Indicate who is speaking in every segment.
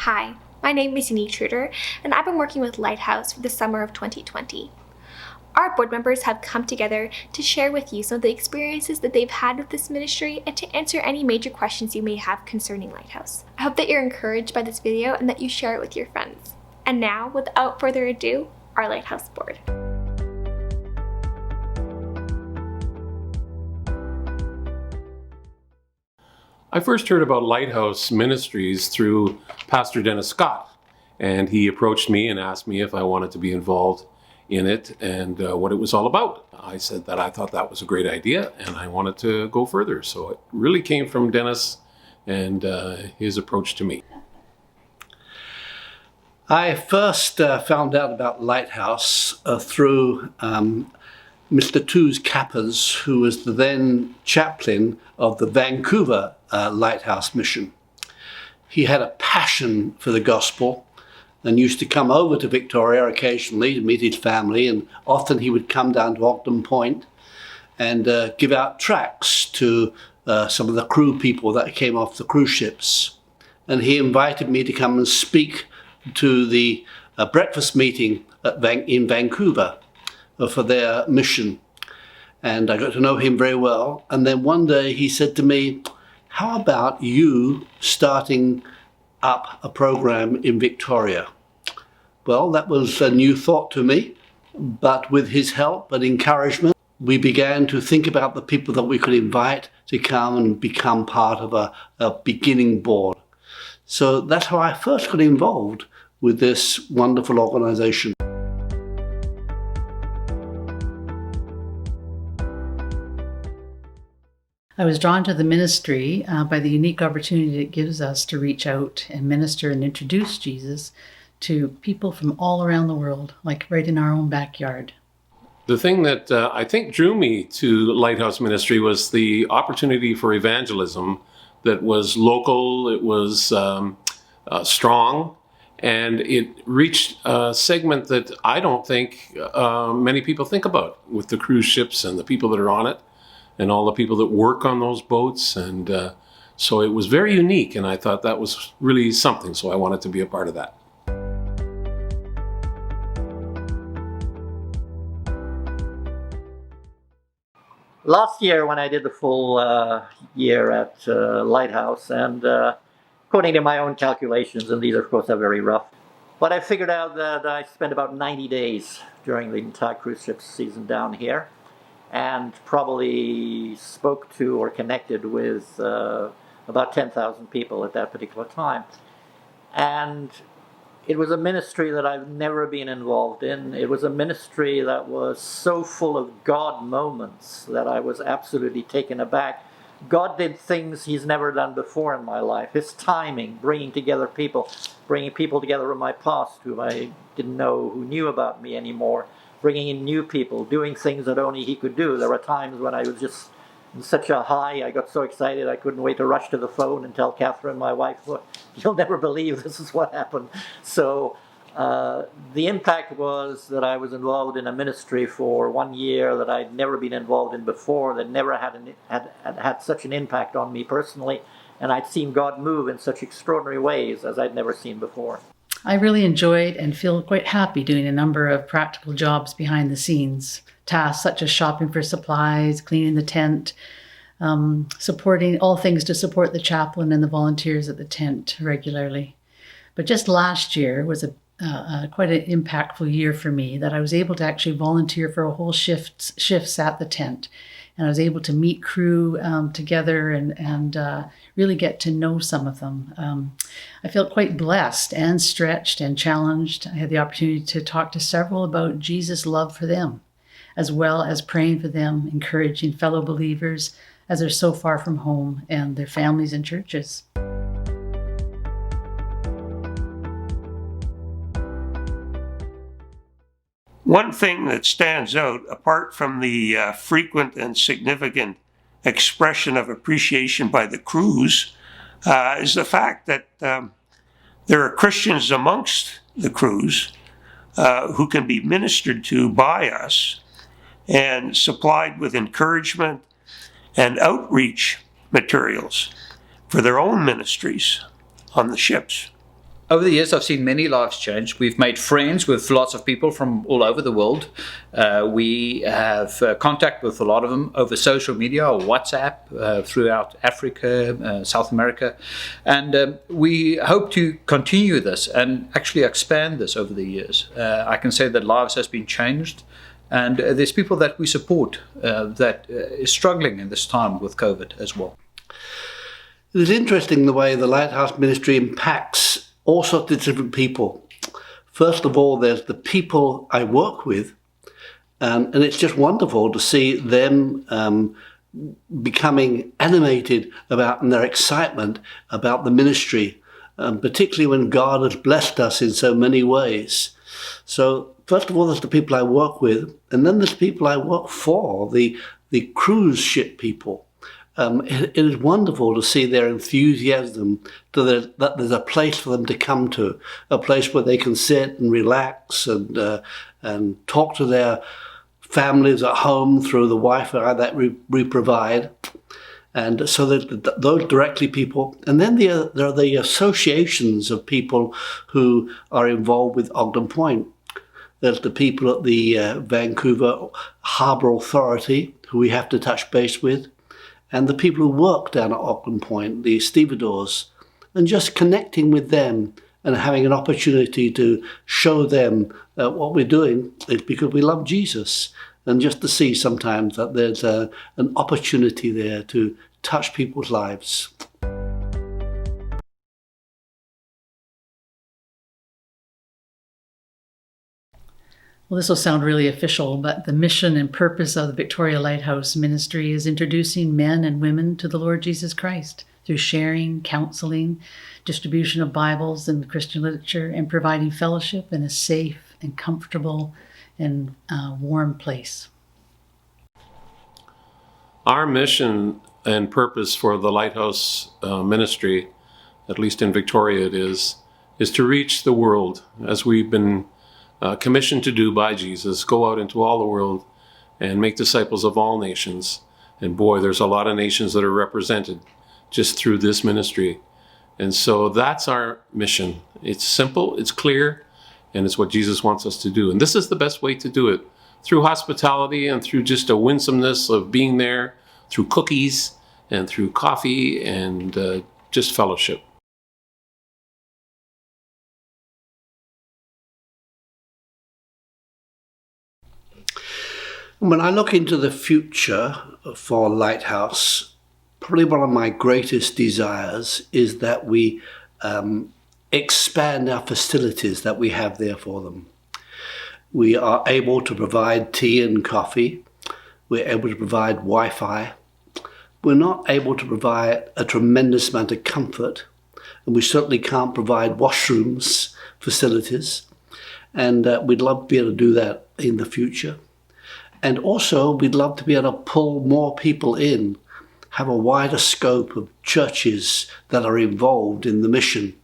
Speaker 1: Hi, my name is Unique Truder, and I've been working with Lighthouse for the summer of 2020. Our board members have come together to share with you some of the experiences that they've had with this ministry and to answer any major questions you may have concerning Lighthouse. I hope that you're encouraged by this video and that you share it with your friends. And now, without further ado, our Lighthouse board.
Speaker 2: I first heard about Lighthouse Ministries through Pastor Dennis Scott, and he approached me and asked me if I wanted to be involved in it and what it was all about. I said that I thought that was a great idea and I wanted to go further. So it really came from Dennis and his approach to me.
Speaker 3: I first found out about Lighthouse through Mr. Toos Kappas, who was the then chaplain of the Vancouver Lighthouse mission. He had a passion for the gospel and used to come over to Victoria occasionally to meet his family, and often he would come down to Ogden Point and give out tracts to some of the crew people that came off the cruise ships. And he invited me to come and speak to the breakfast meeting in Vancouver for their mission. And I got to know him very well. And then one day he said to me, "How about you starting up a program in Victoria?" Well, that was a new thought to me, but with his help and encouragement, we began to think about the people that we could invite to come and become part of a beginning board. So that's how I first got involved with this wonderful organization.
Speaker 4: I was drawn to the ministry by the unique opportunity it gives us to reach out and minister and introduce Jesus to people from all around the world, like right in our own backyard.
Speaker 2: The thing that I think drew me to Lighthouse Ministry was the opportunity for evangelism that was local, it was strong, and it reached a segment that I don't think many people think about with the cruise ships and the people that are on it and all the people that work on those boats. And so it was very unique, and I thought that was really something, so I wanted to be a part of that.
Speaker 5: Last year, when I did the full year at Lighthouse, and according to my own calculations, and these of course are very rough, but I figured out that I spent about 90 days during the entire cruise ship season down here, and probably spoke to or connected with about 10,000 people at that particular time. And it was a ministry that I've never been involved in. It was a ministry that was so full of God moments that I was absolutely taken aback. God did things he's never done before in my life. His timing, bringing people together in my past who I didn't know, who knew about me anymore, bringing in new people, doing things that only he could do. There were times when I was just in such a high, I got so excited I couldn't wait to rush to the phone and tell Catherine, my wife, "Look, you'll never believe this is what happened." So the impact was that I was involved in a ministry for 1 year that I'd never been involved in before, that never had such an impact on me personally, and I'd seen God move in such extraordinary ways as I'd never seen before.
Speaker 4: I really enjoyed and feel quite happy doing a number of practical jobs behind the scenes, tasks such as shopping for supplies, cleaning the tent, supporting all things to support the chaplain and the volunteers at the tent regularly. But just last year was quite an impactful year for me, that I was able to actually volunteer for a whole shifts at the tent. And I was able to meet crew together and really get to know some of them. I felt quite blessed and stretched and challenged. I had the opportunity to talk to several about Jesus' love for them, as well as praying for them, encouraging fellow believers as they're so far from home and their families and churches.
Speaker 6: One thing that stands out, apart from the frequent and significant expression of appreciation by the crews, is the fact that there are Christians amongst the crews who can be ministered to by us and supplied with encouragement and outreach materials for their own ministries on the ships.
Speaker 7: Over the years, I've seen many lives change. We've made friends with lots of people from all over the world. We have contact with a lot of them over social media or WhatsApp throughout Africa, South America. And we hope to continue this and actually expand this over the years. I can say that lives has been changed. And there's people that we support that is struggling in this time with COVID as well.
Speaker 3: It is interesting the way the Lighthouse Ministry impacts all sorts of different people. First of all, there's the people I work with, and it's just wonderful to see them becoming animated about and their excitement about the ministry, particularly when God has blessed us in so many ways. So first of all, there's the people I work with, and then there's people I work for, the cruise ship people. It is wonderful to see their enthusiasm that there's a place for them to come to, a place where they can sit and relax and talk to their families at home through the Wi-Fi that we provide. And so those directly people. And then there are the associations of people who are involved with Ogden Point. There's the people at the Vancouver Harbour Authority who we have to touch base with, and the people who work down at Ogden Point, the stevedores, and just connecting with them and having an opportunity to show them what we're doing is because we love Jesus, and just to see sometimes that there's an opportunity there to touch people's lives.
Speaker 4: Well, this will sound really official, but the mission and purpose of the Victoria Lighthouse Ministry is introducing men and women to the Lord Jesus Christ through sharing, counseling, distribution of Bibles and Christian literature, and providing fellowship in a safe and comfortable and warm place.
Speaker 2: Our mission and purpose for the Lighthouse Ministry, at least in Victoria it is to reach the world as we've been commissioned to do by Jesus. Go out into all the world and make disciples of all nations. And boy, there's a lot of nations that are represented just through this ministry. And so that's our mission. It's simple, it's clear, and it's what Jesus wants us to do. And this is the best way to do it, through hospitality and through just a winsomeness of being there, through cookies and through coffee and just fellowship.
Speaker 3: When I look into the future for Lighthouse, probably one of my greatest desires is that we expand our facilities that we have there for them. We are able to provide tea and coffee. We're able to provide Wi-Fi. We're not able to provide a tremendous amount of comfort, and we certainly can't provide washrooms facilities. And we'd love to be able to do that in the future. And also, we'd love to be able to pull more people in, have a wider scope of churches that are involved in the mission,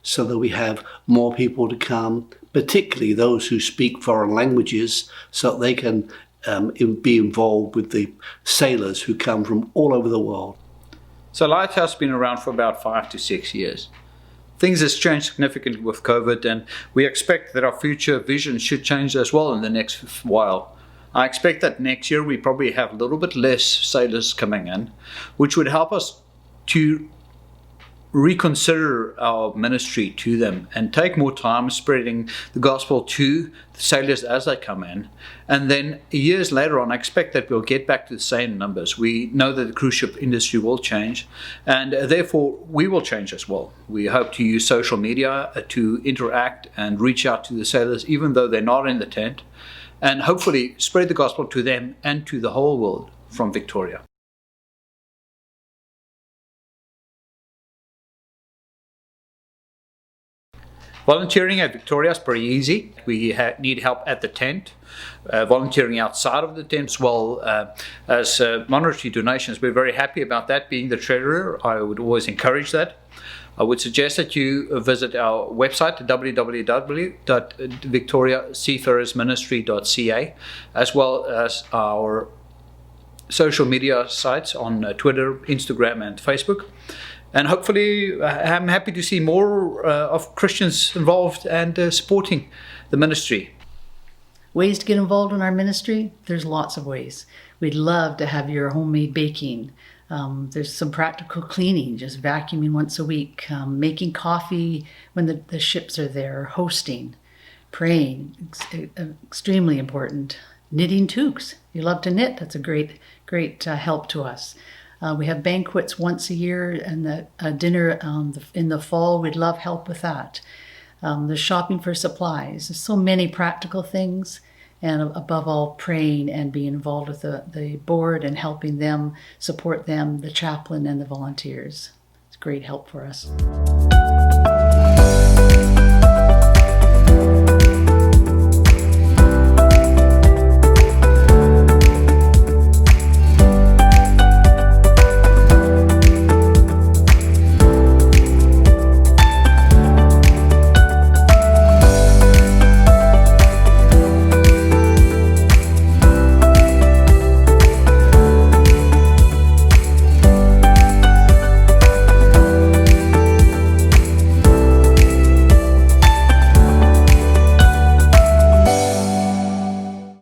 Speaker 3: so that we have more people to come, particularly those who speak foreign languages, so that they can be involved with the sailors who come from all over the world.
Speaker 7: So Lighthouse has been around for about 5 to 6 years. Things has changed significantly with COVID, and we expect that our future vision should change as well in the next while. I expect that next year we probably have a little bit less sailors coming in, which would help us to reconsider our ministry to them and take more time spreading the gospel to the sailors as they come in. And then years later on, I expect that we'll get back to the same numbers. We know that the cruise ship industry will change, and therefore we will change as well. We hope to use social media to interact and reach out to the sailors, even though they're not in the tent, and hopefully spread the gospel to them and to the whole world from Victoria. Volunteering at Victoria is pretty easy. We need help at the tent, volunteering outside of the tent, as well as monetary donations. We're very happy about that. Being the treasurer, I would always encourage that. I would suggest that you visit our website, www.victoriaseafarersministry.ca, as well as our social media sites on Twitter, Instagram, and Facebook. And hopefully, I'm happy to see more of Christians involved and supporting the ministry.
Speaker 4: Ways to get involved in our ministry? There's lots of ways. We'd love to have your homemade baking. There's some practical cleaning, just vacuuming once a week, making coffee when the ships are there, hosting, praying, extremely important. Knitting toques. You love to knit, that's a great help to us. We have banquets once a year and a dinner in the fall. We'd love help with that. There's shopping for supplies. There's so many practical things. And above all, praying and being involved with the board and helping them, support them, the chaplain and the volunteers. It's great help for us.